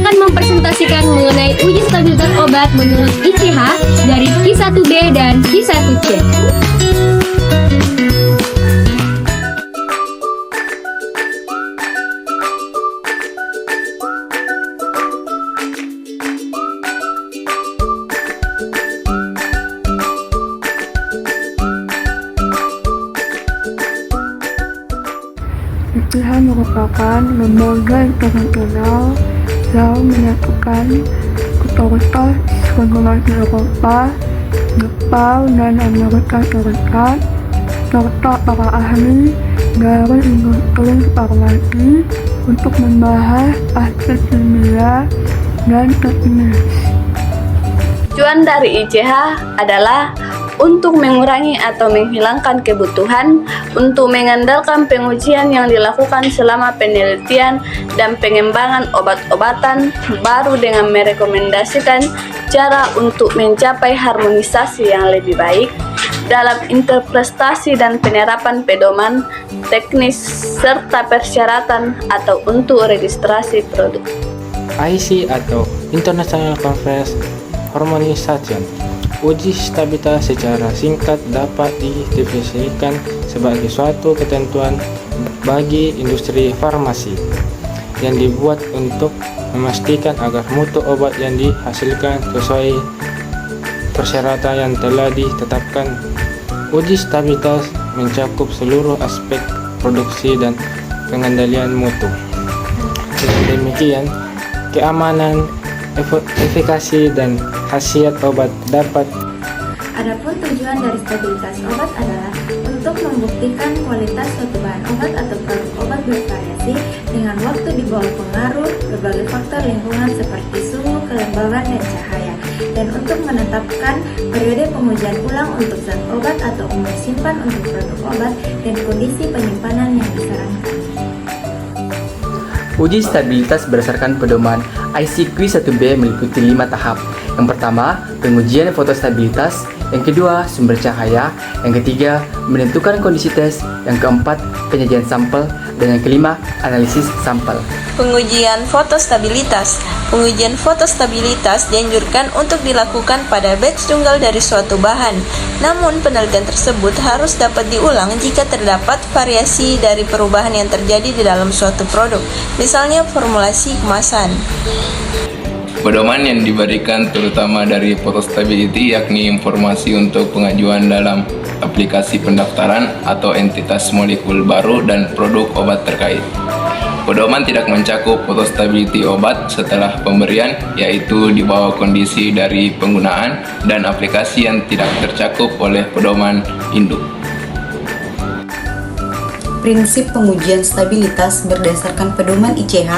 akan mempresentasikan mengenai uji stabilitas obat menurut ICH dari Q1B dan Q1C. ICH merupakan lembaga internasional yang menyatukan otoritas regulasi Eropa, Jepang, dan Amerika Serikat, serta para ahli dari industri farmasi untuk membahas aspek kimia dan teknis. Tujuan dari ICH adalah untuk mengurangi atau menghilangkan kebutuhan untuk mengandalkan pengujian yang dilakukan selama penelitian dan pengembangan obat-obatan baru dengan merekomendasikan cara untuk mencapai harmonisasi yang lebih baik dalam interpretasi dan penerapan pedoman teknis serta persyaratan atau untuk registrasi produk. IC atau International Conference Harmonization. Uji stabilitas secara singkat dapat didefinisikan sebagai suatu ketentuan bagi industri farmasi yang dibuat untuk memastikan agar mutu obat yang dihasilkan sesuai persyaratan yang telah ditetapkan. Uji stabilitas mencakup seluruh aspek produksi dan pengendalian mutu. Dengan demikian, keamanan, efikasi dan khasiat obat dapat. Adapun tujuan dari stabilitas obat adalah untuk membuktikan kualitas suatu bahan obat atau produk obat bervariasi dengan waktu di bawah pengaruh berbagai faktor lingkungan seperti suhu, kelembaban, dan cahaya, dan untuk menetapkan periode pengujian ulang untuk zat obat atau umur simpan untuk produk obat dan kondisi penyimpanan yang disarankan. Uji stabilitas berdasarkan pedoman ICQ-1B meliputi 5 tahap. Yang pertama, pengujian fotostabilitas. Yang kedua, sumber cahaya. Yang ketiga, menentukan kondisi tes. Yang keempat, penyajian sampel. Dan yang kelima, analisis sampel. Pengujian fotostabilitas. Pengujian fotostabilitas dianjurkan untuk dilakukan pada batch tunggal dari suatu bahan. Namun, penelitian tersebut harus dapat diulang jika terdapat variasi dari perubahan yang terjadi di dalam suatu produk, misalnya formulasi kemasan. Pedoman yang diberikan terutama dari photostability yakni informasi untuk pengajuan dalam aplikasi pendaftaran atau entitas molekul baru dan produk obat terkait. Pedoman tidak mencakup photostability obat setelah pemberian, yaitu di bawah kondisi dari penggunaan dan aplikasi yang tidak tercakup oleh pedoman induk. Prinsip pengujian stabilitas berdasarkan pedoman ICH,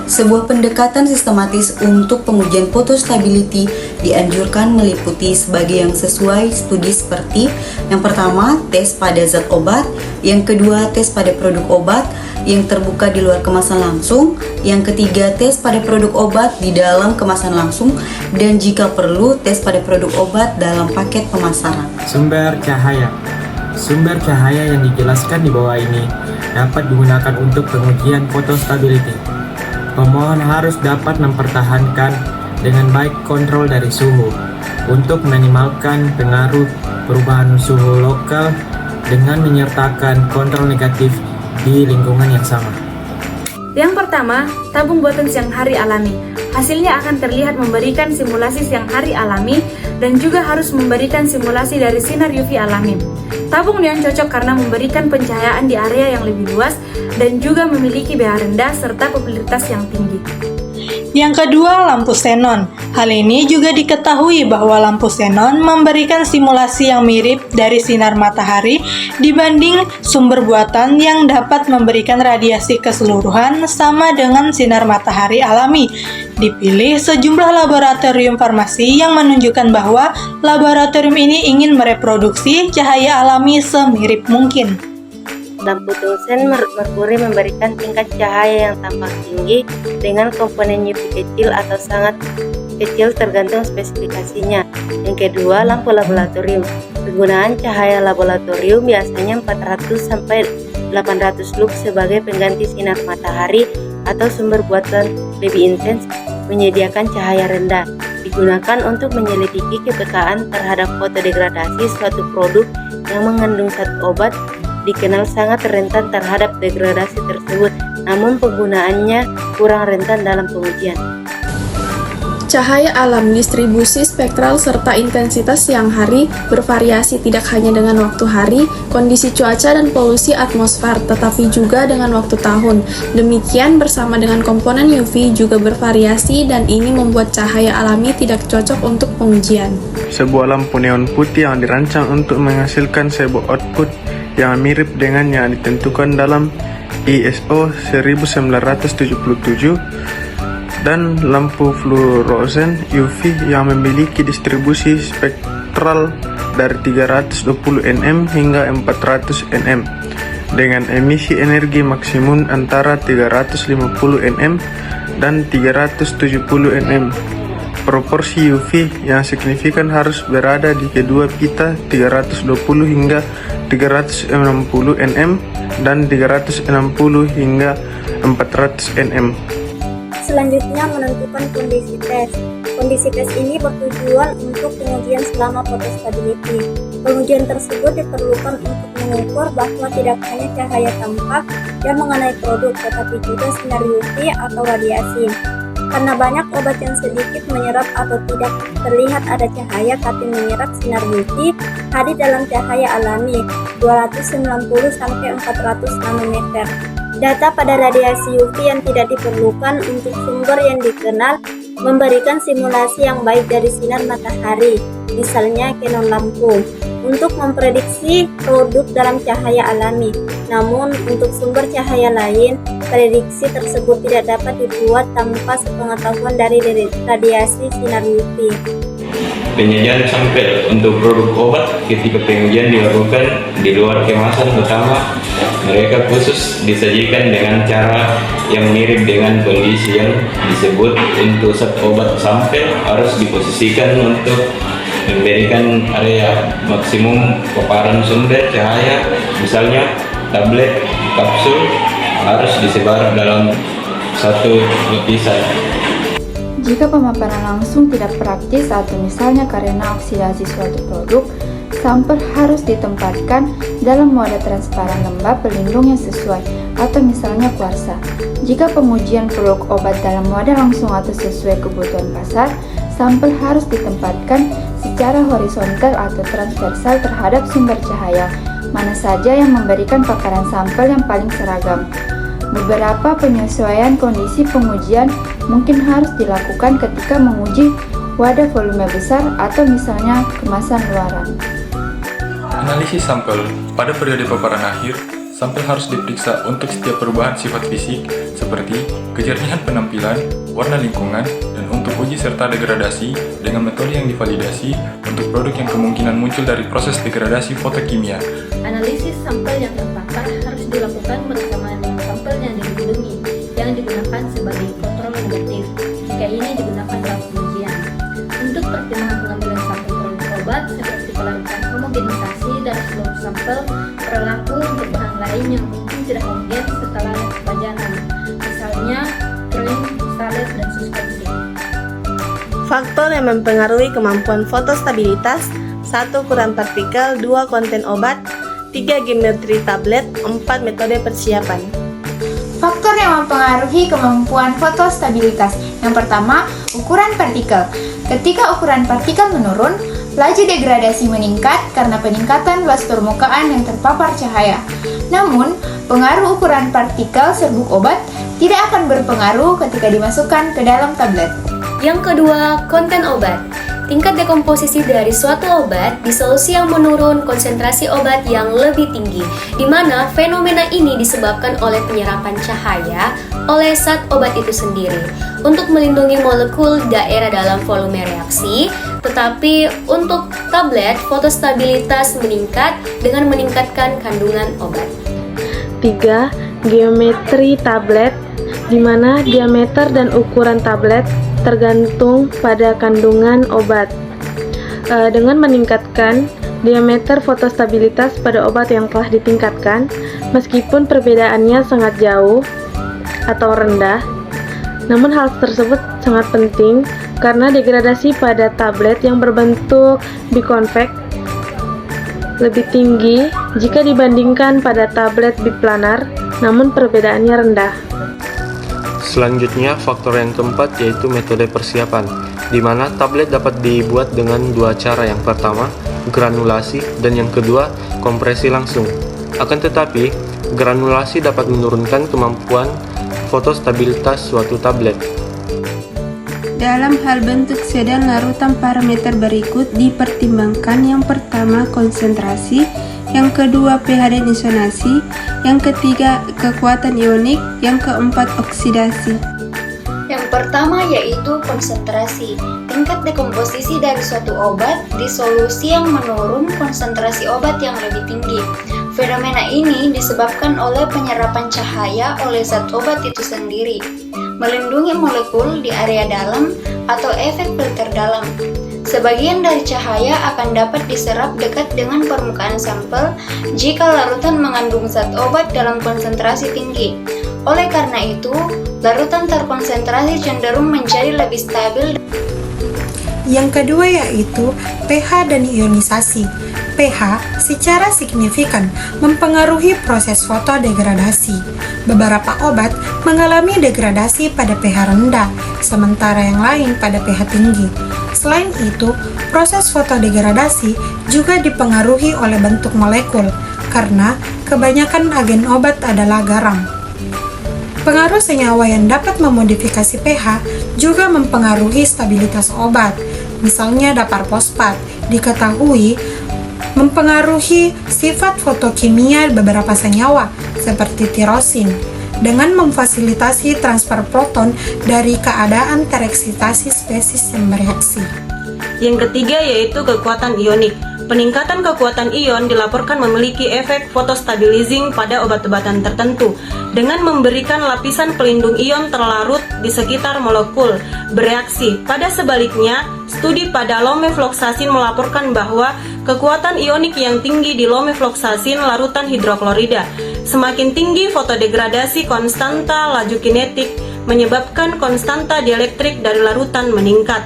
sebuah pendekatan sistematis untuk pengujian photostability dianjurkan meliputi sebagai yang sesuai studi seperti yang pertama, tes pada zat obat, yang kedua, tes pada produk obat yang terbuka di luar kemasan langsung, yang ketiga, tes pada produk obat di dalam kemasan langsung, dan jika perlu, tes pada produk obat dalam paket pemasaran. Sumber cahaya. Sumber cahaya yang dijelaskan di bawah ini dapat digunakan untuk pengujian photostability. Pemohon harus dapat mempertahankan dengan baik kontrol dari suhu untuk meminimalkan pengaruh perubahan suhu lokal dengan menyertakan kontrol negatif di lingkungan yang sama. Yang pertama, tabung buatan siang hari alami. Hasilnya akan terlihat memberikan simulasi siang hari alami dan juga harus memberikan simulasi dari sinar UV alami. Tabung neon cocok karena memberikan pencahayaan di area yang lebih luas dan juga memiliki pH rendah serta popularitas yang tinggi. Yang kedua, lampu xenon. Hal ini juga diketahui bahwa lampu xenon memberikan simulasi yang mirip dari sinar matahari dibanding sumber buatan yang dapat memberikan radiasi keseluruhan sama dengan sinar matahari alami. Dipilih sejumlah laboratorium farmasi yang menunjukkan bahwa laboratorium ini ingin mereproduksi cahaya alami semirip mungkin. Lampu tungsten merkuri memberikan tingkat cahaya yang tampak tinggi dengan komponen UV kecil atau sangat kecil tergantung spesifikasinya. Yang kedua, lampu laboratorium. Penggunaan cahaya laboratorium biasanya 400 sampai 800 lux sebagai pengganti sinar matahari atau sumber buatan lebih intens menyediakan cahaya rendah, digunakan untuk menyelidiki kepekaan terhadap fotodegradasi suatu produk yang mengandung zat obat, dikenal sangat rentan terhadap degradasi tersebut, namun penggunaannya kurang rentan dalam pengujian. Cahaya alam, distribusi spektral serta intensitas siang hari bervariasi tidak hanya dengan waktu hari, kondisi cuaca dan polusi atmosfer, tetapi juga dengan waktu tahun. Demikian bersama dengan komponen UV juga bervariasi dan ini membuat cahaya alami tidak cocok untuk pengujian. Sebuah lampu neon putih yang dirancang untuk menghasilkan sebuah output yang mirip dengan yang ditentukan dalam ISO 1977 dan lampu fluorosen UV yang memiliki distribusi spektral dari 320 nm hingga 400 nm dengan emisi energi maksimum antara 350 nm dan 370 nm. Proporsi UV yang signifikan harus berada di kedua pita 320 hingga 360 nm dan 360 hingga 400 nm. Selanjutnya menentukan kondisi tes. Kondisi tes ini bertujuan untuk pengujian selama photostability. Pengujian tersebut diperlukan untuk mengukur bahwa tidak hanya cahaya tampak yang mengenai produk, tetapi juga sinar UV atau radiasi. Karena banyak obat yang sedikit menyerap atau tidak terlihat ada cahaya tapi menyerap sinar UV, hadir dalam cahaya alami 290-400 nanometer. Data pada radiasi UV yang tidak diperlukan untuk sumber yang dikenal memberikan simulasi yang baik dari sinar matahari, misalnya xenon lampu, untuk memprediksi produk dalam cahaya alami. Namun, untuk sumber cahaya lain, prediksi tersebut tidak dapat dibuat tanpa sepengetahuan dari radiasi sinar UV. Penyajian sampel untuk produk obat ketika pengujian dilakukan di luar kemasan utama, mereka khusus disajikan dengan cara yang mirip dengan kondisi yang disebut. Untuk zat obat sampel harus diposisikan untuk memberikan area maksimum paparan sumber cahaya, misalnya tablet kapsul harus disebar dalam satu lapisan. Jika pemaparan langsung tidak praktis atau misalnya karena oksidasi suatu produk, sampel harus ditempatkan dalam wadah transparan lembab pelindung yang sesuai atau misalnya kuarsa. Jika pengujian produk obat dalam wadah langsung atau sesuai kebutuhan pasar, sampel harus ditempatkan secara horizontal atau transversal terhadap sumber cahaya, mana saja yang memberikan paparan sampel yang paling seragam. Beberapa penyesuaian kondisi pengujian mungkin harus dilakukan ketika menguji wadah volume besar atau misalnya kemasan luaran. Analisis sampel. Pada periode paparan akhir, sampel harus diperiksa untuk setiap perubahan sifat fisik seperti kejernihan penampilan, warna lingkungan, dan untuk uji serta degradasi dengan metode yang divalidasi untuk produk yang kemungkinan muncul dari proses degradasi fotokimia. Analisis sampel yang terpapar harus dilakukan bersama dengan sampel yang dilindungi yang digunakan sebagai kontrol negatif jika ini digunakan dalam pengujian. Untuk pertimbangan pengambilan sampel produk obat seperti melakukan homogenisasi dari seluruh sampel berlaku untuk bahan lain yang mungkin tidak homogen setelah kepajanan, misalnya krim, salet, dan suspensi. Faktor yang mempengaruhi kemampuan fotostabilitas: 1. Ukuran partikel, 2. Konten obat, 3. Geometri tablet, 4. Metode persiapan. Faktor yang mempengaruhi kemampuan fotostabilitas. Yang pertama, ukuran partikel. Ketika ukuran partikel menurun, laju degradasi meningkat karena peningkatan luas permukaan yang terpapar cahaya. Namun, pengaruh ukuran partikel serbuk obat tidak akan berpengaruh ketika dimasukkan ke dalam tablet. Yang kedua, konten obat. Tingkat dekomposisi dari suatu obat di solusi yang menurun konsentrasi obat yang lebih tinggi, di mana fenomena ini disebabkan oleh penyerapan cahaya oleh zat obat itu sendiri untuk melindungi molekul daerah dalam volume reaksi. Tetapi untuk tablet, fotostabilitas meningkat dengan meningkatkan kandungan obat. 3. Geometri tablet, di mana diameter dan ukuran tablet tergantung pada kandungan obat. Dengan meningkatkan diameter fotostabilitas pada obat yang telah ditingkatkan, meskipun perbedaannya sangat jauh atau rendah, namun hal tersebut sangat penting karena degradasi pada tablet yang berbentuk biconvex lebih tinggi jika dibandingkan pada tablet biplanar, namun perbedaannya rendah. Selanjutnya, faktor yang keempat yaitu metode persiapan, di mana tablet dapat dibuat dengan dua cara. Yang pertama, granulasi, dan yang kedua, kompresi langsung. Akan tetapi, granulasi dapat menurunkan kemampuan fotostabilitas suatu tablet. Dalam hal bentuk sedang larutan parameter berikut dipertimbangkan. Yang pertama, konsentrasi, yang kedua pH dan isonasi, yang ketiga kekuatan ionik, yang keempat oksidasi. Yang pertama yaitu konsentrasi, tingkat dekomposisi dari suatu obat di solusi yang menurun konsentrasi obat yang lebih tinggi. Fenomena ini disebabkan oleh penyerapan cahaya oleh zat obat itu sendiri, melindungi molekul di area dalam atau efek filter dalam. Sebagian dari cahaya akan dapat diserap dekat dengan permukaan sampel jika larutan mengandung zat obat dalam konsentrasi tinggi. Oleh karena itu, larutan terkonsentrasi cenderung menjadi lebih stabil. Yang kedua yaitu pH dan ionisasi. pH secara signifikan mempengaruhi proses fotodegradasi. Beberapa obat mengalami degradasi pada pH rendah, sementara yang lain pada pH tinggi. Selain itu, proses fotodegradasi juga dipengaruhi oleh bentuk molekul, karena kebanyakan agen obat adalah garam. Pengaruh senyawa yang dapat memodifikasi pH juga mempengaruhi stabilitas obat. Misalnya dapar fosfat diketahui mempengaruhi sifat fotokimia beberapa senyawa seperti tirosin dengan memfasilitasi transfer proton dari keadaan tereksitasi spesies yang bereaksi. Yang ketiga yaitu kekuatan ionik. Peningkatan kekuatan ion dilaporkan memiliki efek photostabilizing pada obat-obatan tertentu dengan memberikan lapisan pelindung ion terlarut di sekitar molekul bereaksi. Pada sebaliknya, studi pada lomefloxacin melaporkan bahwa kekuatan ionik yang tinggi di lomefloxacin larutan hidroklorida. Semakin tinggi fotodegradasi konstanta laju kinetik menyebabkan konstanta dielektrik dari larutan meningkat.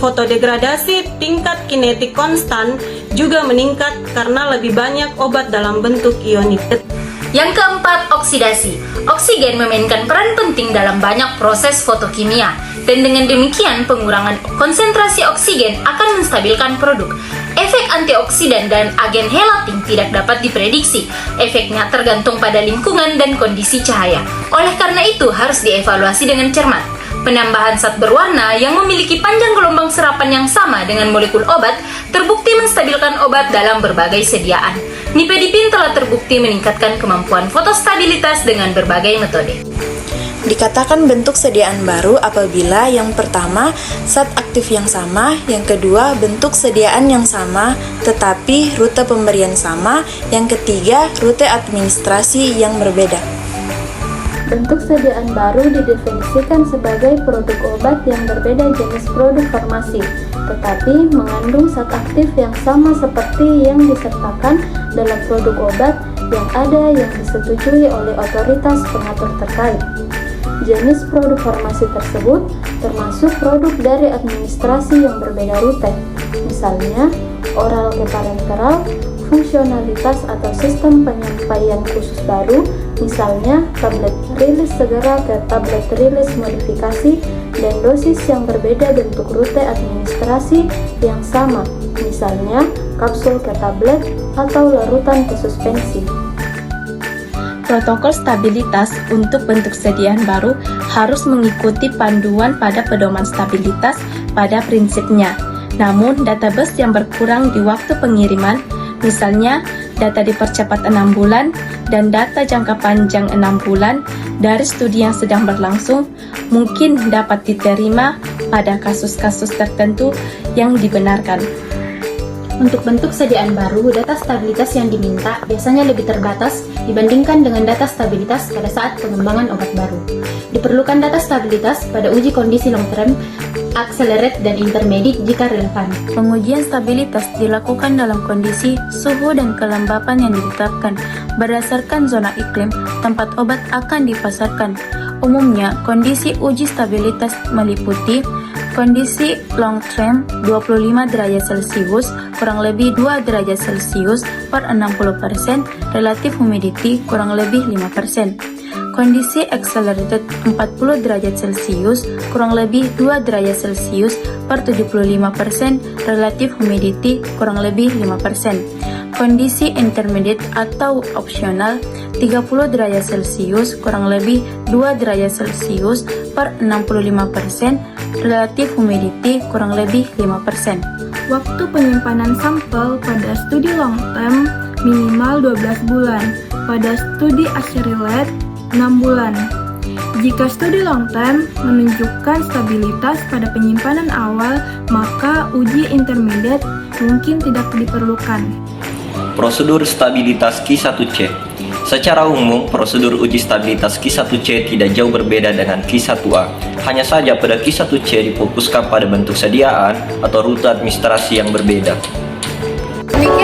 Fotodegradasi tingkat kinetik konstan juga meningkat karena lebih banyak obat dalam bentuk ionik. Yang keempat, oksidasi. Oksigen memainkan peran penting dalam banyak proses fotokimia, dan dengan demikian pengurangan konsentrasi oksigen akan menstabilkan produk. Efek antioksidan dan agen helating tidak dapat diprediksi. Efeknya tergantung pada lingkungan dan kondisi cahaya. Oleh karena itu, harus dievaluasi dengan cermat. Penambahan zat berwarna yang memiliki panjang gelombang serapan yang sama dengan molekul obat terbukti menstabilkan obat dalam berbagai sediaan. Nifedipin telah terbukti meningkatkan kemampuan fotostabilitas dengan berbagai metode. Dikatakan bentuk sediaan baru apabila yang pertama, zat aktif yang sama, yang kedua, bentuk sediaan yang sama, tetapi rute pemberian sama, yang ketiga, rute administrasi yang berbeda. Bentuk sediaan baru didefinisikan sebagai produk obat yang berbeda jenis produk farmasi, tetapi mengandung zat aktif yang sama seperti yang disertakan dalam produk obat yang ada yang disetujui oleh otoritas pengatur terkait. Jenis produk farmasi tersebut termasuk produk dari administrasi yang berbeda rute, misalnya oral ke parenteral, fungsionalitas atau sistem penyampaian khusus baru, misalnya tablet rilis segera ke tablet rilis modifikasi, dan dosis yang berbeda bentuk rute administrasi yang sama, misalnya kapsul ke tablet atau larutan ke suspensi. Protokol stabilitas untuk bentuk sediaan baru harus mengikuti panduan pada pedoman stabilitas pada prinsipnya. Namun, database yang berkurang di waktu pengiriman, misalnya data dipercepat 6 bulan dan data jangka panjang 6 bulan dari studi yang sedang berlangsung, mungkin dapat diterima pada kasus-kasus tertentu yang dibenarkan. Untuk bentuk sediaan baru, data stabilitas yang diminta biasanya lebih terbatas dibandingkan dengan data stabilitas pada saat pengembangan obat baru. Diperlukan data stabilitas pada uji kondisi long term, accelerate, dan intermediate jika relevan. Pengujian stabilitas dilakukan dalam kondisi suhu dan kelembapan yang ditetapkan berdasarkan zona iklim tempat obat akan dipasarkan. Umumnya, kondisi uji stabilitas meliputi kondisi long term 25 derajat Celcius kurang lebih 2 derajat Celcius per 60%, relative humidity kurang lebih 5%. Kondisi accelerated 40 derajat Celcius kurang lebih 2 derajat Celcius per 75%, relative humidity kurang lebih 5%. Kondisi intermediate atau opsional 30 derajat Celcius kurang lebih 2 derajat Celcius per 65%, relative humidity kurang lebih 5%. Waktu penyimpanan sampel pada studi long term minimal 12 bulan, pada studi accelerated 6 bulan. Jika studi long term menunjukkan stabilitas pada penyimpanan awal, maka uji intermediate mungkin tidak diperlukan. Prosedur stabilitas Q1C. Secara umum, prosedur uji stabilitas Q1C tidak jauh berbeda dengan Q1A. Hanya saja pada Q1C difokuskan pada bentuk sediaan atau rute administrasi yang berbeda. Demikian